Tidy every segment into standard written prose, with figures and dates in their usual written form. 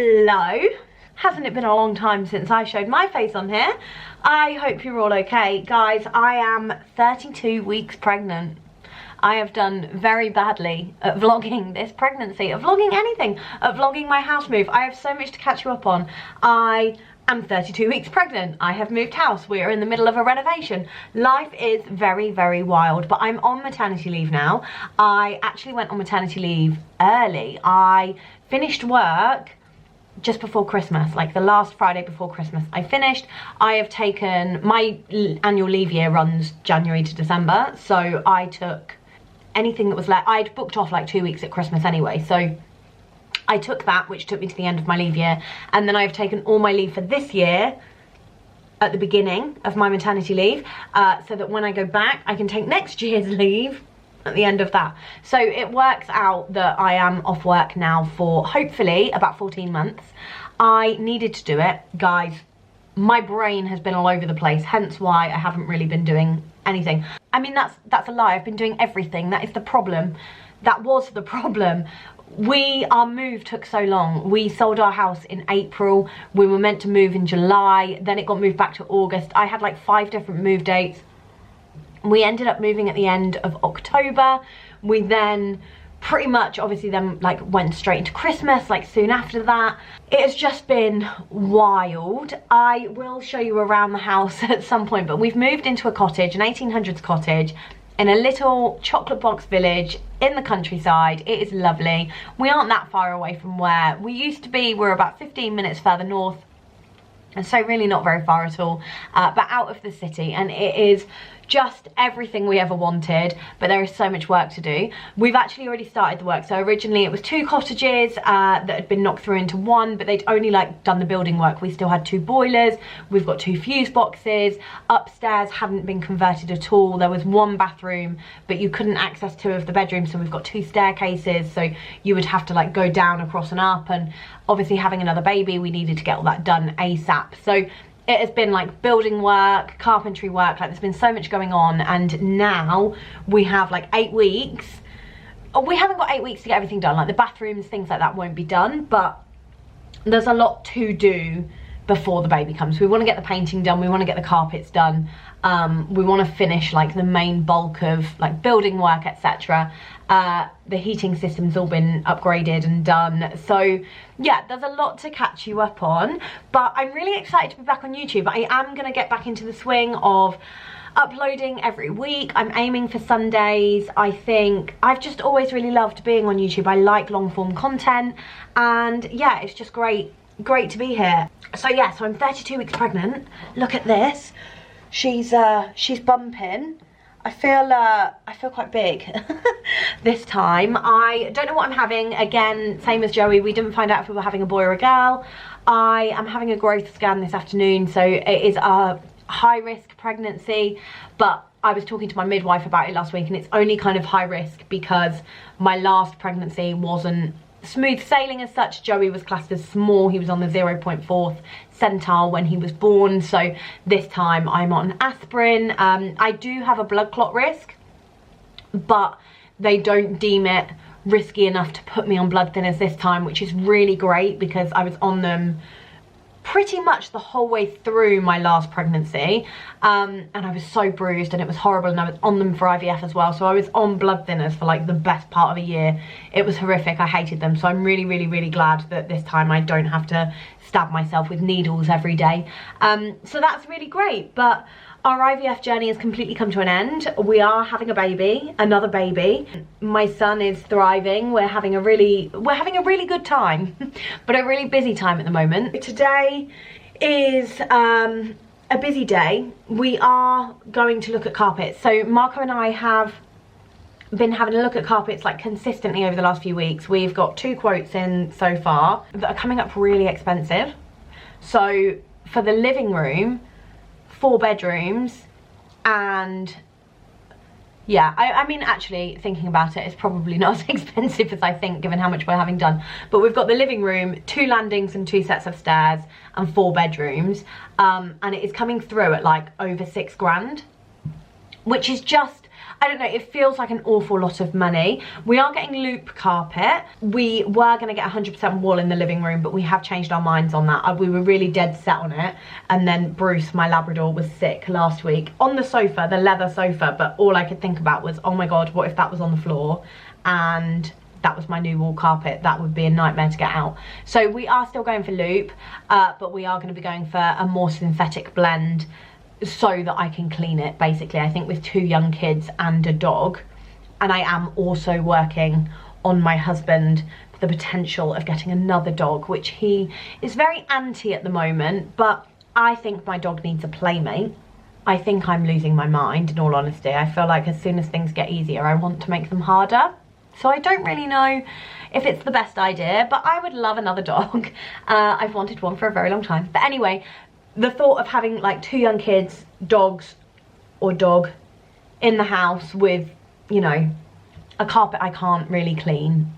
Hello. Hasn't it been a long time since I showed my face on here? I hope you're all okay. Guys, I am 32 weeks pregnant. I have done very badly at vlogging this pregnancy, at vlogging anything, at vlogging my house move. I have so much to catch you up on. I am 32 weeks pregnant. I have moved house. We are in the middle of a renovation. Life is very, very wild, but I'm on maternity leave now. I actually went on maternity leave early. I finished work just before Christmas, like the last Friday before Christmas. I finished. I have taken, my annual leave year runs January to December, so I took anything that was left. I'd booked off like 2 weeks at Christmas anyway, so I took that, which took me to the end of my leave year, and then I've taken all my leave for this year at the beginning of my maternity leave, so that when I go back I can take next year's leave at the end of that. So it works out that I am off work now for hopefully about 14 months. I needed to do it, guys. My brain has been all over the place, hence why I haven't really been doing anything. I mean, that's a lie. I've been doing everything. That is the problem. That was the problem. Our move took so long. We sold our house in April. We were meant to move in July. Then it got moved back to August. I had like 5 different move dates. We ended up moving at the end of October. We then pretty much obviously then like went straight into Christmas like soon after that. It has just been wild. I will show you around the house at some point, but we've moved into a cottage, an 1800s cottage in a little chocolate box village in the countryside. It is lovely. We aren't that far away from where we used to be. We're about 15 minutes further north, and so really not very far at all, but out of the city, and it is just everything we ever wanted, but there is so much work to do. We've actually already started the work. So originally it was 2 cottages that had been knocked through into 1, but they'd only like done the building work. We still had 2 boilers, we've got 2 fuse boxes, upstairs hadn't been converted at all. There was 1 bathroom, but you couldn't access 2 of the bedrooms, so we've got 2 staircases, so you would have to like go down, across and up, and obviously having another baby, we needed to get all that done ASAP. So it has been like building work, carpentry work, like there's been so much going on, and now we have like 8 weeks. We haven't got 8 weeks to get everything done, like the bathrooms, things like that won't be done, but there's a lot to do before the baby comes. We want to get the painting done, we want to get the carpets done, we want to finish like the main bulk of like building work, etc. The heating system's all been upgraded and done, so yeah, there's a lot to catch you up on, but I'm really excited to be back on YouTube. I am going to get back into the swing of uploading every week. I'm aiming for Sundays. I think I've just always really loved being on YouTube. I like long form content, and yeah, it's just great to be here. So yeah, so I'm 32 weeks pregnant. Look at this. She's bumping. I feel quite big this time. I don't know what I'm having. Again, same as Joey, we didn't find out if we were having a boy or a girl. I am having a growth scan this afternoon, so it is a high risk pregnancy, but I was talking to my midwife about it last week, and it's only kind of high risk because my last pregnancy wasn't smooth sailing as such. Joey was classed as small. He was on the 0.4th centile when he was born, so this time I'm on aspirin. I do have a blood clot risk, but they don't deem it risky enough to put me on blood thinners this time, which is really great because I was on them pretty much the whole way through my last pregnancy, and I was so bruised and it was horrible, and I was on them for IVF as well, so I was on blood thinners for like the best part of a year. It was horrific. I hated them, so I'm really glad that this time I don't have to stab myself with needles every day. So that's really great, but our IVF journey has completely come to an end. We are having a baby, another baby. My son is thriving. We're having a really good time, but a really busy time at the moment. Today is a busy day. We are going to look at carpets. So Marco and I have been having a look at carpets like consistently over the last few weeks. We've got 2 quotes in so far that are coming up really expensive. So for the living room, 4 bedrooms, and yeah, I mean, actually thinking about it, it's probably not as expensive as I think given how much we're having done, but we've got the living room, 2 landings and 2 sets of stairs, and 4 bedrooms, and it is coming through at like over 6 grand, which is just, I don't know, it feels like an awful lot of money. We are getting loop carpet. We were gonna get 100% wool in the living room, but we have changed our minds on that. We were really dead set on it. And then Bruce, my Labrador, was sick last week on the sofa, the leather sofa, but all I could think about was, oh my God, what if that was on the floor? And that was my new wool carpet. That would be a nightmare to get out. So we are still going for loop, but we are gonna be going for a more synthetic blend so that I can clean it, basically. I think with 2 young kids and a dog, and I am also working on my husband for the potential of getting another dog, which he is very anti at the moment, but I think my dog needs a playmate. I think I'm losing my mind, in all honesty. I feel like as soon as things get easier, I want to make them harder. So I don't really know if it's the best idea, but I would love another dog. I've wanted one for a very long time. But anyway, the thought of having like 2 young kids, dogs or dog in the house with, you know, a carpet I can't really clean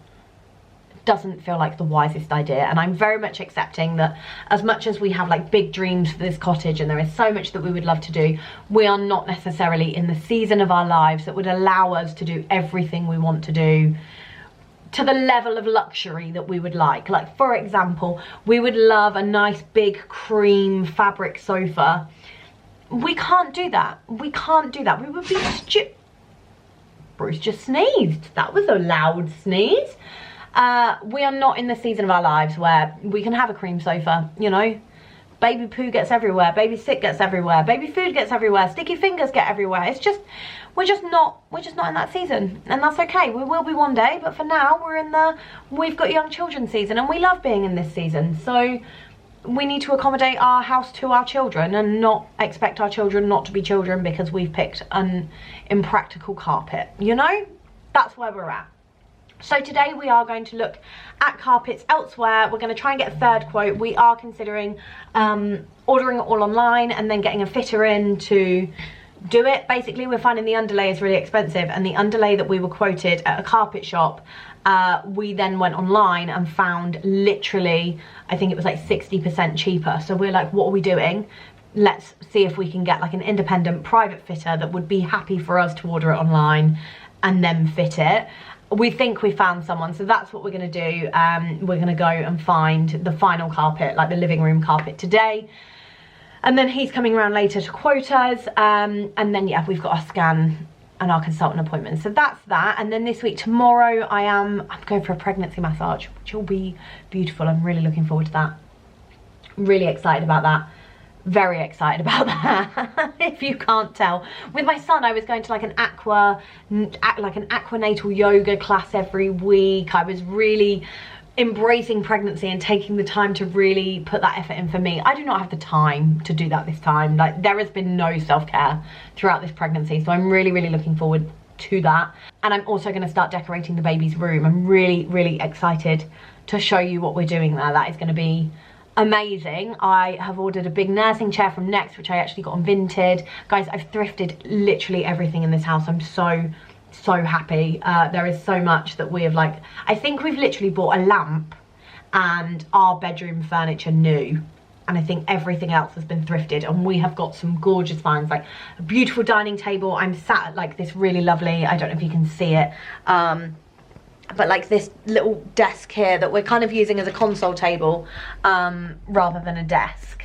doesn't feel like the wisest idea. And I'm very much accepting that as much as we have like big dreams for this cottage and there is so much that we would love to do, we are not necessarily in the season of our lives that would allow us to do everything we want to do to the level of luxury that we would like. Like, for example, we would love a nice big cream fabric sofa. We can't do that. We can't do that. We would be stupid. Bruce just sneezed. That was a loud sneeze. We are not in the season of our lives where we can have a cream sofa, you know. Baby poo gets everywhere, baby sick gets everywhere, baby food gets everywhere, sticky fingers get everywhere. It's just, we're just not in that season, and that's okay. We will be one day, but for now we're in the we've got young children season, and we love being in this season. So we need to accommodate our house to our children and not expect our children not to be children because we've picked an impractical carpet, you know? That's where we're at. So today we are going to look at carpets elsewhere. We're going to try and get a 3rd quote. We are considering ordering it all online and then getting a fitter in to do it. Basically, we're finding the underlay is really expensive, and the underlay that we were quoted at a carpet shop, we then went online and found literally, I think it was like 60% cheaper. So we're like, what are we doing? Let's see if we can get like an independent private fitter that would be happy for us to order it online and then fit it. We think we found someone, so that's what we're going to do. We're going to go and find the final carpet, like the living room carpet today, and then he's coming around later to quote us, and then yeah, we've got our scan and our consultant appointment. So that's that. And then this week, tomorrow, I'm going for a pregnancy massage, which will be beautiful. I'm really looking forward to that. Really excited about that. Very excited about that. If you can't tell, with my son I was going to like an aquanatal yoga class every week. I was really embracing pregnancy and taking the time to really put that effort in for me. I do not have the time to do that this time. Like, there has been no self-care throughout this pregnancy, so I'm really looking forward to that. And I'm also going to start decorating the baby's room. I'm really excited to show you what we're doing there. That is going to be amazing. I have ordered a big nursing chair from Next, which I actually got on Vinted. Guys, I've thrifted literally everything in this house. I'm so happy. There is so much that we have, like, I think we've literally bought a lamp and our bedroom furniture new, and I think everything else has been thrifted, and we have got some gorgeous finds, like a beautiful dining table. I'm sat at like this really lovely, I don't know if you can see it, but like this little desk here that we're kind of using as a console table rather than a desk.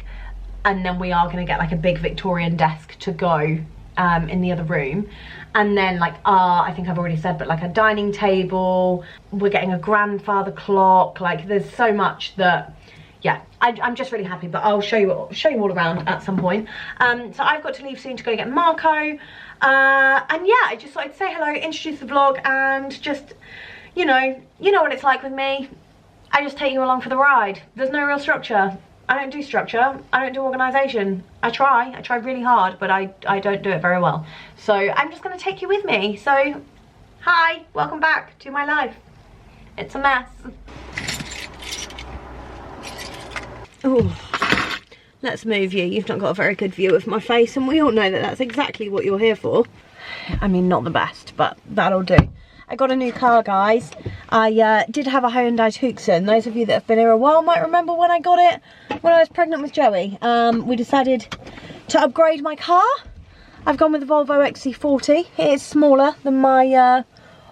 And then we are going to get like a big Victorian desk to go in the other room. And then like I think I've already said, but like a dining table. We're getting a grandfather clock. Like, there's so much that, yeah, I'm just really happy. But I'll show you all around at some point. So I've got to leave soon to go get Marco. And yeah, I just thought I'd say hello, introduce the vlog, and just, you know what it's like with me. I just take you along for the ride. There's no real structure. I don't do structure. I don't do organisation. I try really hard, but I don't do it very well. So I'm just going to take you with me. So, hi, welcome back to my life. It's a mess. Oh, let's move you. You've not got a very good view of my face, and we all know that that's exactly what you're here for. I mean, not the best, but that'll do. I got a new car, guys. I did have a Hyundai Tucson. Those of you that have been here a while might remember when I got it when I was pregnant with Joey. We decided to upgrade my car. I've gone with the Volvo XC40. It is smaller than my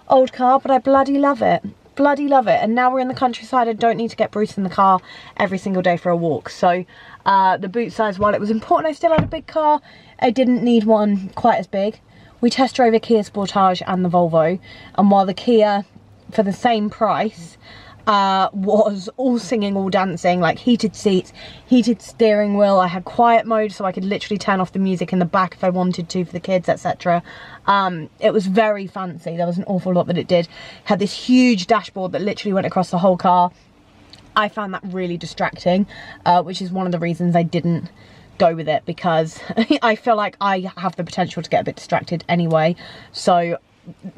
old car, but I bloody love it. Bloody love it. And now we're in the countryside, I don't need to get Bruce in the car every single day for a walk. So the boot size, while it was important I still had a big car, I didn't need one quite as big. We test drove a Kia Sportage and the Volvo, and while the Kia, for the same price, was all singing, all dancing, like heated seats, heated steering wheel, I had quiet mode so I could literally turn off the music in the back if I wanted to for the kids, etc. It was very fancy. There was an awful lot that it did. Had this huge dashboard that literally went across the whole car. I found that really distracting, which is one of the reasons I didn't go with it, because I feel like I have the potential to get a bit distracted anyway. So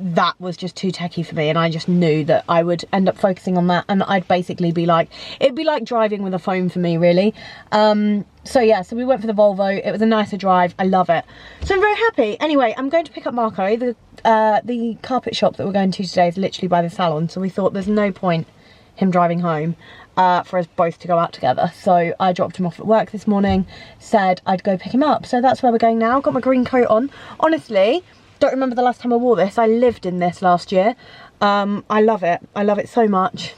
that was just too techie for me, and I just knew that I would end up focusing on that, and I'd basically be like, it'd be like driving with a phone for me, really. So yeah, so we went for the Volvo. It was a nicer drive. I love it. So I'm very happy. Anyway, I'm going to pick up Marco. The carpet shop that we're going to today is literally by the salon, so we thought there's no point him driving home for us both to go out together. So I dropped him off at work this morning, said I'd go pick him up. So that's where we're going now. Got my green coat on. Honestly, don't remember the last time I wore this. I lived in this last year. I love it. I love it so much.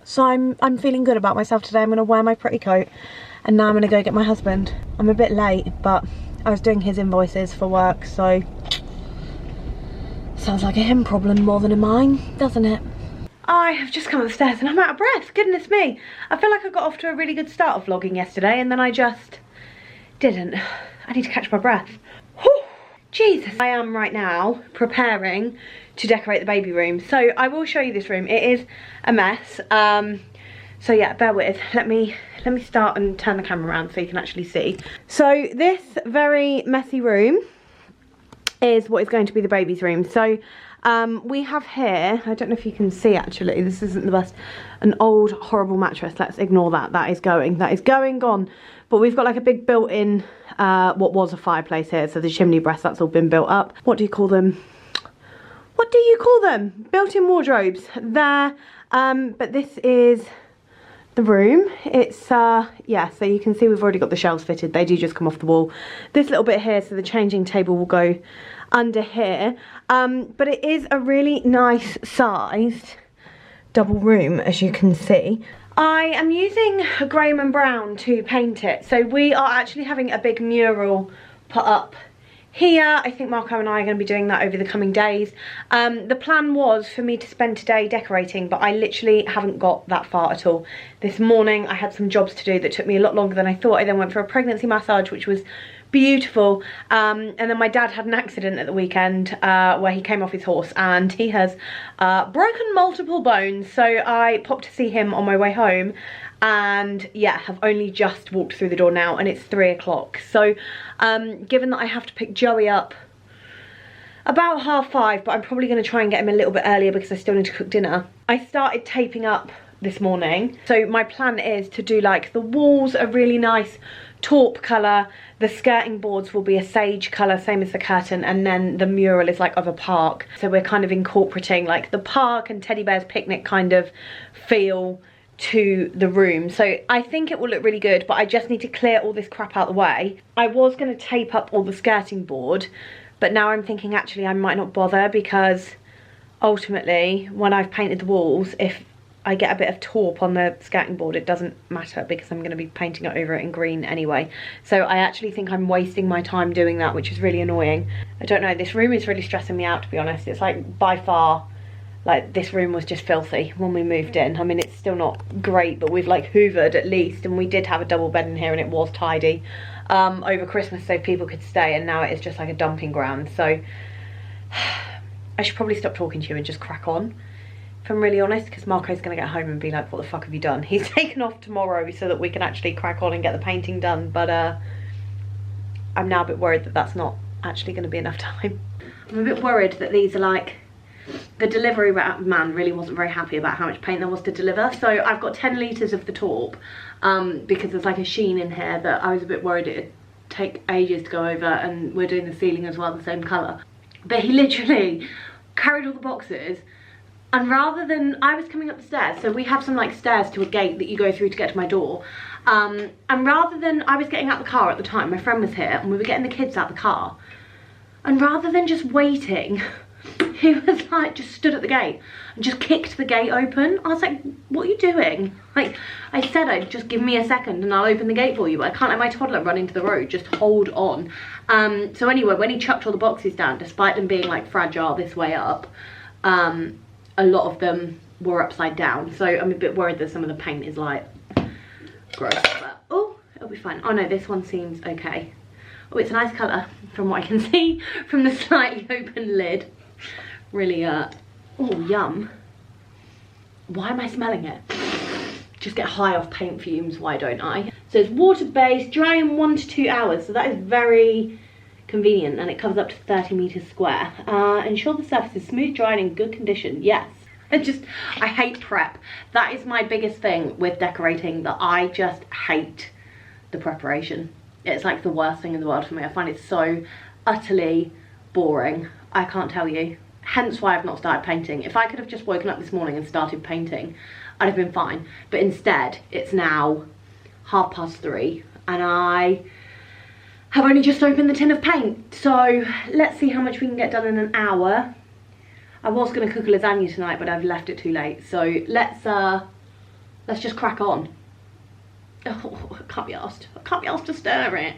So I'm feeling good about myself today. I'm going to wear my pretty coat, and now I'm going to go get my husband. I'm a bit late, but I was doing his invoices for work, so sounds like a him problem more than a mine, doesn't it? I have just come up the stairs and I'm out of breath. Goodness me. I feel like I got off to a really good start of vlogging yesterday, and then I just didn't. I need to catch my breath. Whew. Jesus. I am right now preparing to decorate the baby room. So I will show you this room. It is a mess. So yeah, bear with. Let me start and turn the camera around so you can actually see. So this very messy room is what is going to be the baby's room. So we have here, I don't know if you can see actually, this isn't the best, an old horrible mattress. Let's ignore that. That is gone. But we've got like a big built-in, what was a fireplace here, so the chimney breast, that's all been built up. What do you call them? What do you call them? Built-in wardrobes there. But this is the room. It's yeah, so you can see we've already got the shelves fitted. They do just come off the wall. This little bit here, so the changing table will go under here. But it is a really nice sized double room, as you can see. I am using Graham and Brown to paint it. So we are actually having a big mural put up here. I think Marco and I are going to be doing that over the coming days. The plan was for me to spend today decorating, but I literally haven't got that far at all. This morning I had some jobs to do that took me a lot longer than I thought. I then went for a pregnancy massage, which was beautiful, and then my dad had an accident at the weekend where he came off his horse and he has broken multiple bones. So I popped to see him on my way home, and yeah, have only just walked through the door now, and it's 3 o'clock. So given that I have to pick Joey up about 5:30, but I'm probably going to try and get him a little bit earlier because I still need to cook dinner, I started taping up this morning. So my plan is to do like the walls a really nice taupe colour, the skirting boards will be a sage colour, same as the curtain, and then the mural is like of a park. So we're kind of incorporating like the park and teddy bear's picnic kind of feel to the room. So I think it will look really good, but I just need to clear all this crap out the way. I was going to tape up all the skirting board, but now I'm thinking actually I might not bother, because ultimately when I've painted the walls, if I get a bit of taupe on the skirting board, it doesn't matter because I'm going to be painting it over it in green anyway. So I actually think I'm wasting my time doing that, which is really annoying. I don't know, this room is really stressing me out, to be honest. It's like by far, like this room was just filthy when we moved in. I mean, it's still not great, but we've like hoovered at least, and we did have a double bed in here and it was tidy over Christmas so people could stay, and now it is just like a dumping ground. So I should probably stop talking to you and just crack on, if I'm really honest, because Marco's going to get home and be like, what the fuck have you done? He's taken off tomorrow so that we can actually crack on and get the painting done, but I'm now a bit worried that that's not actually going to be enough time. I'm a bit worried that these are like, the delivery man really wasn't very happy about how much paint there was to deliver. So I've got 10 litres of the taupe, because there's like a sheen in here that I was a bit worried it'd take ages to go over, and we're doing the ceiling as well, the same colour. But he literally carried all the boxes, And rather than, I was coming up the stairs, so we have some like stairs to a gate that you go through to get to my door. And rather than, I was getting out the car at the time, my friend was here, and we were getting the kids out the car. And rather than just waiting, he was like, just stood at the gate and just kicked the gate open. I was like, what are you doing? Like, I said I'd just give me a second and I'll open the gate for you, but I can't let my toddler run into the road, just hold on. So anyway, when he chucked all the boxes down, despite them being like fragile this way up, a lot of them were upside down. So I'm a bit worried that some of the paint is like gross, but oh, it'll be fine. Oh no, this one seems okay. Oh, it's a nice colour from what I can see from the slightly open lid. Really, oh, yum. Why am I smelling it? Just get high off paint fumes, why don't I? So it's water-based, dry in 1 to 2 hours. So that is very convenient, and it covers up to 30 meters square. Ensure the surface is smooth, dry and in good condition. Yes. I hate prep. That is my biggest thing with decorating, that I just hate the preparation. It's like the worst thing in the world for me. I find it so utterly boring. I can't tell you. Hence why I've not started painting. If I could have just woken up this morning and started painting, I'd have been fine. But instead, it's now 3:30 and I have only just opened the tin of paint. So let's see how much we can get done in an hour. I was going to cook a lasagna tonight, but I've left it too late. So let's just crack on. Oh, I can't be asked. I can't be asked to stir it.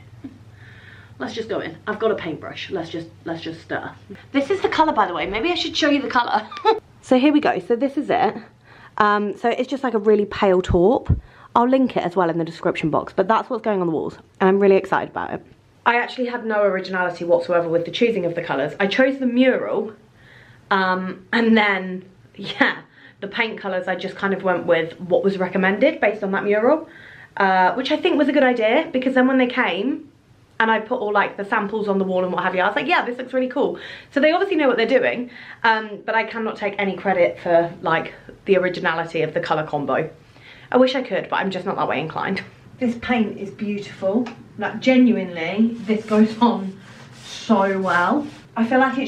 Let's just go in. I've got a paintbrush. Let's just stir. This is the colour, by the way. Maybe I should show you the colour. So here we go. So this is it. So it's just like a really pale taupe. I'll link it as well in the description box, but that's what's going on the walls, and I'm really excited about it. I actually had no originality whatsoever with the choosing of the colours. I chose the mural, and then, yeah, the paint colours, I just kind of went with what was recommended based on that mural, which I think was a good idea, because then when they came, and I put all like the samples on the wall and what have you, I was like, yeah, this looks really cool. So they obviously know what they're doing, but I cannot take any credit for like the originality of the colour combo. I wish I could, but I'm just not that way inclined. This paint is beautiful. Like, genuinely, this goes on so well. I feel like we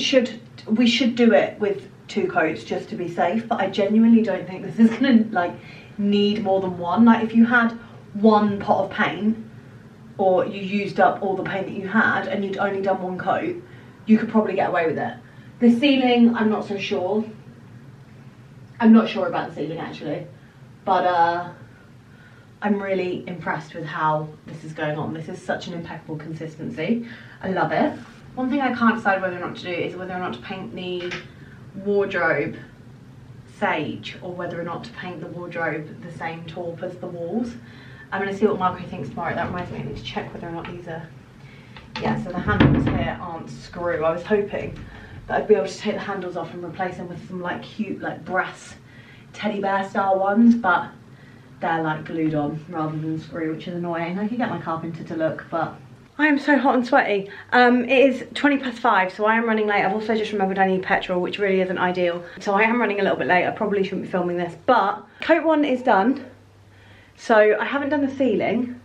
should do it with 2 coats just to be safe, but I genuinely don't think this is gonna like need more than one. Like, if you had 1 pot of paint, or you used up all the paint that you had and you'd only done 1 coat, you could probably get away with it. The ceiling, I'm not so sure. I'm not sure about the ceiling actually, but I'm really impressed with how this is going on. This is such an impeccable consistency. I love it. One thing I can't decide whether or not to do is whether or not to paint the wardrobe sage, or whether or not to paint the wardrobe the same taupe as the walls. I'm going to see what Marco thinks tomorrow. That reminds me, I need to check whether or not these are... Yeah, so the handles here aren't screw. I was hoping that I'd be able to take the handles off and replace them with some like cute like brass teddy bear style ones, but they're like glued on rather than screw, which is annoying. I could get my carpenter to look, but I am so hot and sweaty. It is 5:20, so I am running late. I've also just remembered I need petrol, which really isn't ideal. So I am running a little bit late. I probably shouldn't be filming this, but coat 1 is done. So I haven't done the ceiling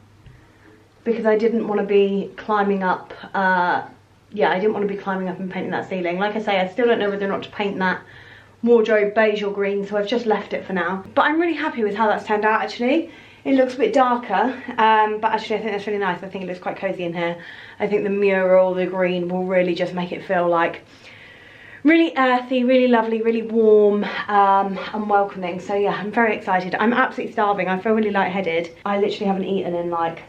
because I didn't want to be climbing up, yeah, I didn't want to be climbing up and painting that ceiling. Like I say, I still don't know whether or not to paint that wardrobe beige or green, so I've just left it for now. But I'm really happy with how that's turned out actually. It looks a bit darker, but actually I think that's really nice. I think it looks quite cozy in here. I think the mural, the green, will really just make it feel like really earthy, really lovely, really warm, and welcoming. So yeah, I'm very excited. I'm absolutely starving. I feel really lightheaded. I literally haven't eaten in like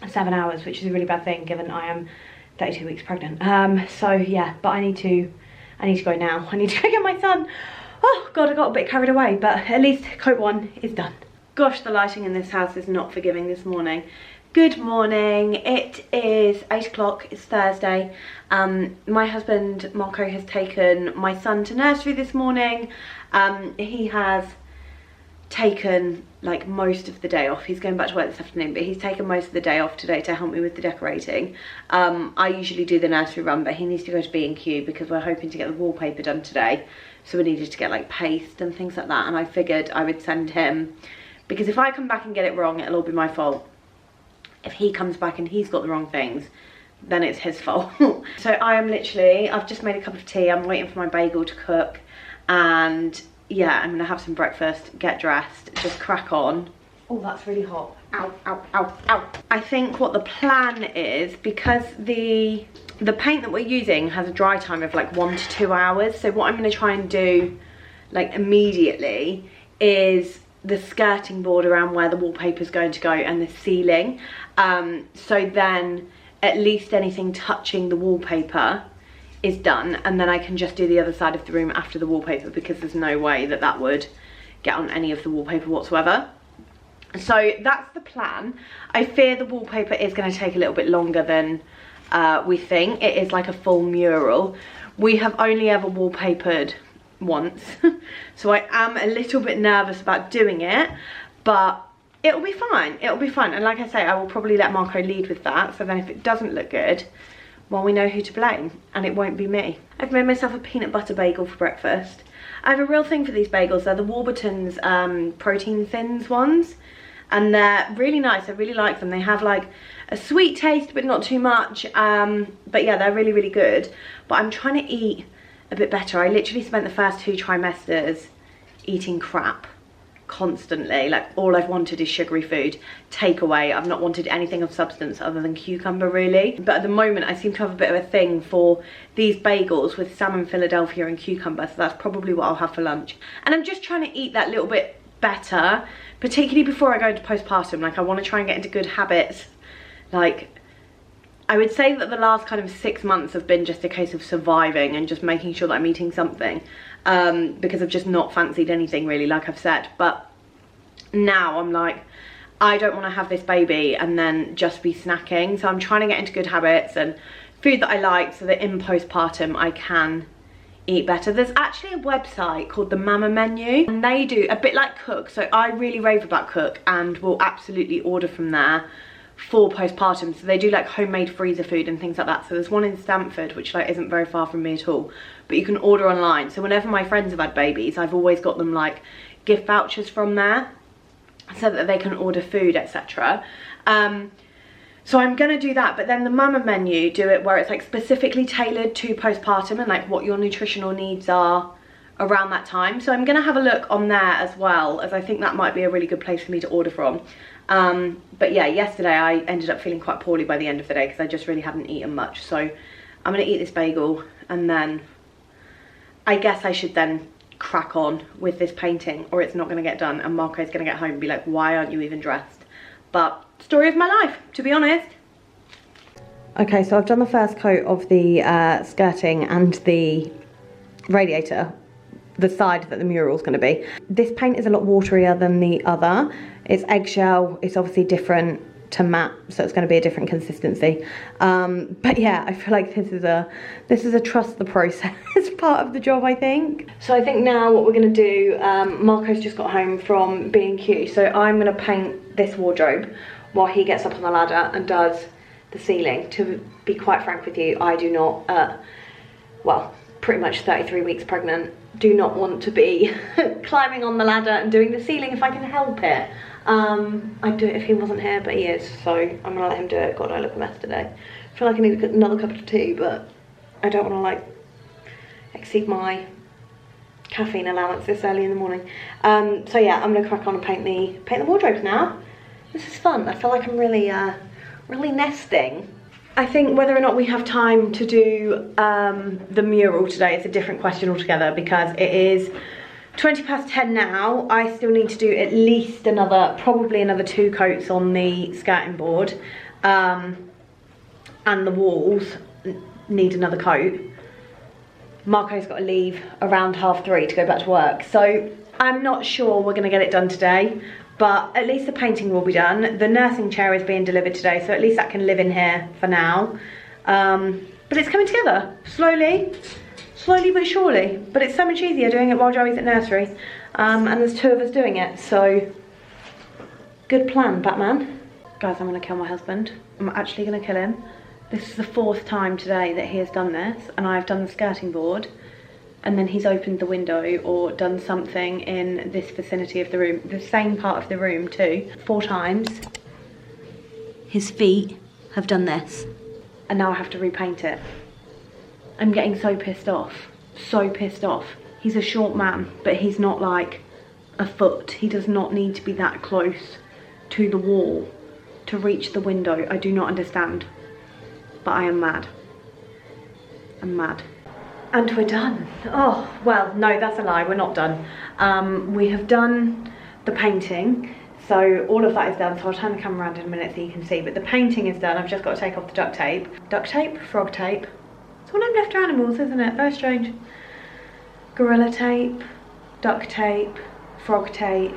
7 hours, which is a really bad thing given I am 32 weeks pregnant. So yeah, but I need to go now. I need to go get my son. Oh God, I got a bit carried away, but at least coat 1 is done. Gosh, the lighting in this house is not forgiving this morning. Good morning, it is 8 o'clock, it's Thursday. My husband Marco has taken my son to nursery this morning. He has taken like most of the day off. He's going back to work this afternoon, but he's taken most of the day off today to help me with the decorating. I usually do the nursery run, but he needs to go to B&Q because we're hoping to get the wallpaper done today. So we needed to get like paste and things like that, and I figured I would send him, because if I come back and get it wrong, it'll all be my fault. If he comes back and he's got the wrong things, then it's his fault. So I am literally, I've just made a cup of tea, I'm waiting for my bagel to cook, and yeah, I'm gonna have some breakfast, get dressed, just crack on. Oh, that's really hot. Ow, ow, ow, ow. I think what the plan is, because the paint that we're using has a dry time of like 1 to 2 hours. So what I'm gonna try and do like immediately is the skirting board around where the wallpaper is going to go and the ceiling. So then at least anything touching the wallpaper is done, and then I can just do the other side of the room after the wallpaper, because there's no way that that would get on any of the wallpaper whatsoever. So that's the plan. I fear the wallpaper is going to take a little bit longer than we think. It is like a full mural. We have only ever wallpapered once, so I am a little bit nervous about doing it, but it'll be fine. It'll be fine. And like I say, I will probably let Marco lead with that, so then if it doesn't look good, well, we know who to blame, and it won't be me. I've made myself a peanut butter bagel for breakfast. I have a real thing for these bagels. They're the Warburton's protein thins ones, and they're really nice. I really like them. They have like a sweet taste, but not too much. But yeah, they're really, really good. But I'm trying to eat a bit better. I literally spent the first 2 trimesters eating crap constantly. Like, all I've wanted is sugary food, takeaway. I've not wanted anything of substance other than cucumber, really. But at the moment I seem to have a bit of a thing for these bagels with salmon Philadelphia and cucumber, so that's probably what I'll have for lunch. And I'm just trying to eat that little bit better, particularly before I go into postpartum. Like, I want to try and get into good habits. Like, I would say that the last kind of 6 months have been just a case of surviving and just making sure that I'm eating something, because I've just not fancied anything really, like I've said. But now I'm like, I don't want to have this baby and then just be snacking. So I'm trying to get into good habits and food that I like, so that in postpartum I can eat better. There's actually a website called the Mama Menu, and they do a bit like Cook. So I really rave about Cook and will absolutely order from there for postpartum. So they do like homemade freezer food and things like that. So there's one in Stamford, which like isn't very far from me at all, but you can order online. So whenever my friends have had babies, I've always got them like gift vouchers from there, so that they can order food, etc. So I'm gonna do that. But then the Mama Menu do it where it's like specifically tailored to postpartum and like what your nutritional needs are around that time. So I'm gonna have a look on there as well, as I think that might be a really good place for me to order from. But yeah, yesterday I ended up feeling quite poorly by the end of the day because I just really hadn't eaten much. So I'm gonna eat this bagel, and then I guess I should then crack on with this painting, or it's not gonna get done, and Marco's gonna get home and be like, why aren't you even dressed? But story of my life, to be honest. Okay, so I've done the first coat of the skirting and the radiator, the side that the mural's going to be. This paint is a lot waterier than the other. It's eggshell, it's obviously different to matte, so it's going to be a different consistency. But yeah, I feel like this is a trust the process part of the job, I think. So I think now what we're going to do, Marco's just got home from B&Q, so I'm going to paint this wardrobe while he gets up on the ladder and does the ceiling. To be quite frank with you, I do not, well, pretty much 33 weeks pregnant, do not want to be climbing on the ladder and doing the ceiling if I can help it. I'd do it if he wasn't here, but he is, so I'm gonna let him do it. God, I look a mess today. I feel like I need another cup of tea, but I don't want to like exceed my caffeine allowance this early in the morning. So yeah, I'm gonna crack on and paint the wardrobes now. This is fun. I feel like I'm really really nesting. I think whether or not we have time to do the mural today is a different question altogether, because it is 10:20 now. I still need to do at least probably another 2 coats on the skirting board, and the walls need another coat. Marco's got to leave around 3:30 to go back to work, so I'm not sure we're going to get it done today, but at least the painting will be done. The nursing chair is being delivered today, so at least that can live in here for now. But it's coming together slowly but surely. But it's so much easier doing it while Joey's at nursery, and there's 2 of us doing it, so good plan, Batman. Guys, I'm gonna kill my husband. I'm actually gonna kill him. This is the 4th time today that he has done this, and I've done the skirting board, and then he's opened the window or done something in this vicinity of the room, the same part of the room too. 4 times. His feet have done this, and now I have to repaint it. I'm getting so pissed off. So pissed off. He's a short man, but he's not like a foot. He does not need to be that close to the wall to reach the window. I do not understand, but I am mad. I'm mad. And we're done. Oh, well, no, that's a lie, we're not done. We have done the painting, so all of that is done, so I'll turn the camera around in a minute so you can see, but the painting is done. I've just got to take off the duct tape. Duct tape? Frog tape. It's all named after animals, isn't it? Very strange. Gorilla tape, duct tape, frog tape.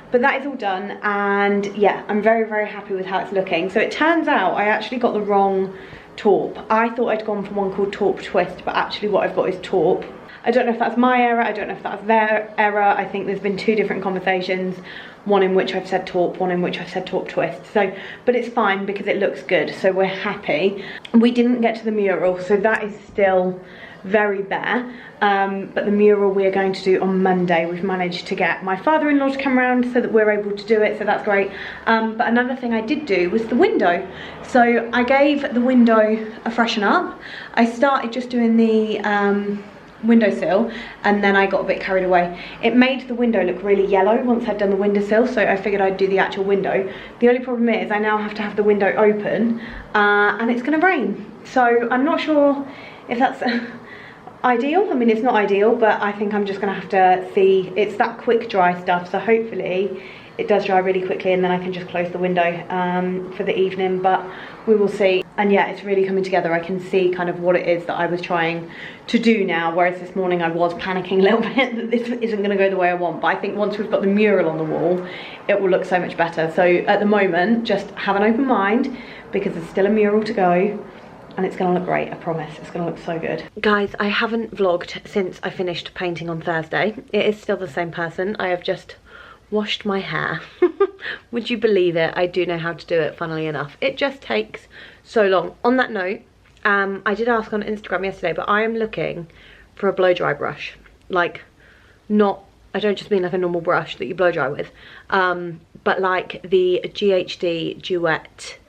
But that is all done, and yeah, I'm very, very happy with how it's looking. So it turns out I actually got the wrong taupe. I thought I'd gone for one called taupe twist, but actually what I've got is taupe. I don't know if that's my error, I don't know if that's their error. I think there's been two different conversations, one in which I've said taupe, one in which I've said taupe twist. So, but it's fine because it looks good, so we're happy. We didn't get to the mural, so that is still very bare, but the mural we are going to do on Monday. We've managed to get my father-in-law to come around so that we're able to do it, so that's great. But another thing I did do was the window. So I gave the window a freshen up. I started just doing the windowsill, and then I got a bit carried away. It made the window look really yellow once I'd done the windowsill, so I figured I'd do the actual window. The only problem is I now have to have the window open, and it's gonna rain. So I'm not sure if that's ideal. I mean, it's not ideal, but I think I'm just gonna have to see. It's that quick dry stuff, so hopefully it does dry really quickly and then I can just close the window for the evening, but we will see. And yeah, it's really coming together. I can see kind of what it is that I was trying to do now, whereas this morning I was panicking a little bit that this isn't gonna go the way I want. But I think once we've got the mural on the wall, it will look so much better. So at the moment, just have an open mind because there's still a mural to go. And it's gonna look great, I promise. It's gonna look so good. Guys, I haven't vlogged since I finished painting on Thursday. It is still the same person. I have just washed my hair. Would you believe it? I do know how to do it, funnily enough. It just takes so long. On that note, I did ask on Instagram yesterday, but I am looking for a blow dry brush. Like, not, I don't just mean like a normal brush that you blow dry with, but like the GHD Duet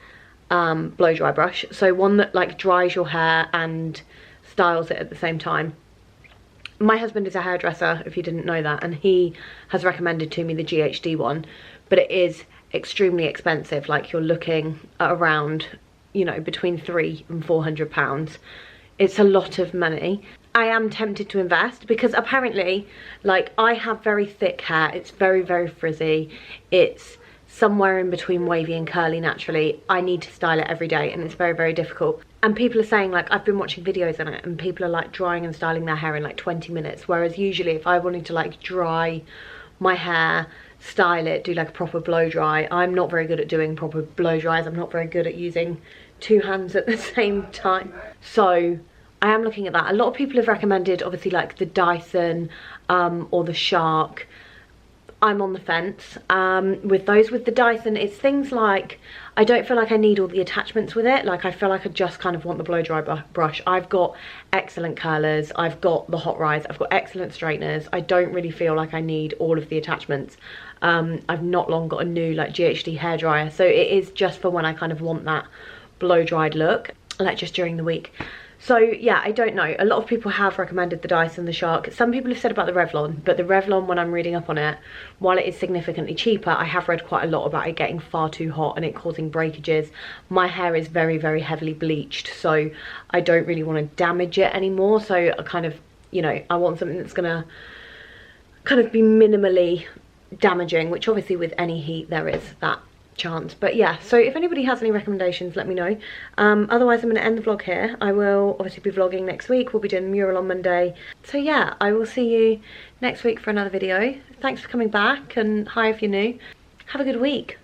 blow dry brush, so one that like dries your hair and styles it at the same time. My husband is a hairdresser, if you didn't know that, and he has recommended to me the GHD one, but it is extremely expensive. Like, you're looking at around, you know, between £300 and £400. It's a lot of money. I am tempted to invest because apparently, like, I have very thick hair. It's very, very frizzy. It's somewhere in between wavy and curly naturally. I need to style it every day and it's very, very difficult. And people are saying, like, I've been watching videos on it and people are like drying and styling their hair in like 20 minutes. Whereas usually if I wanted to like dry my hair, style it, do like a proper blow dry, I'm not very good at doing proper blow dries. I'm not very good at using two hands at the same time. So I am looking at that. A lot of people have recommended obviously like the Dyson or the Shark. I'm on the fence with those. With the Dyson, it's things like, I don't feel like I need all the attachments with it. Like, I feel like I just kind of want the blow dry brush. I've got excellent curlers, I've got the hot rise, I've got excellent straighteners. I don't really feel like I need all of the attachments. I've not long got a new like GHD hairdryer, so it is just for when I kind of want that blow dried look, like just during the week. So yeah, I don't know. A lot of people have recommended the Dyson, the Shark. Some people have said about the Revlon, but the Revlon, when I'm reading up on it, while it is significantly cheaper, I have read quite a lot about it getting far too hot and it causing breakages. My hair is very, very heavily bleached, so I don't really want to damage it anymore. So I kind of, you know, I want something that's gonna kind of be minimally damaging, which obviously with any heat there is that chance. But yeah, so if anybody has any recommendations, let me know. Otherwise I'm going to end the vlog here. I will obviously be vlogging next week. We'll be doing the mural on Monday. So yeah, I will see you next week for another video. Thanks for coming back, and hi if you're new. Have a good week.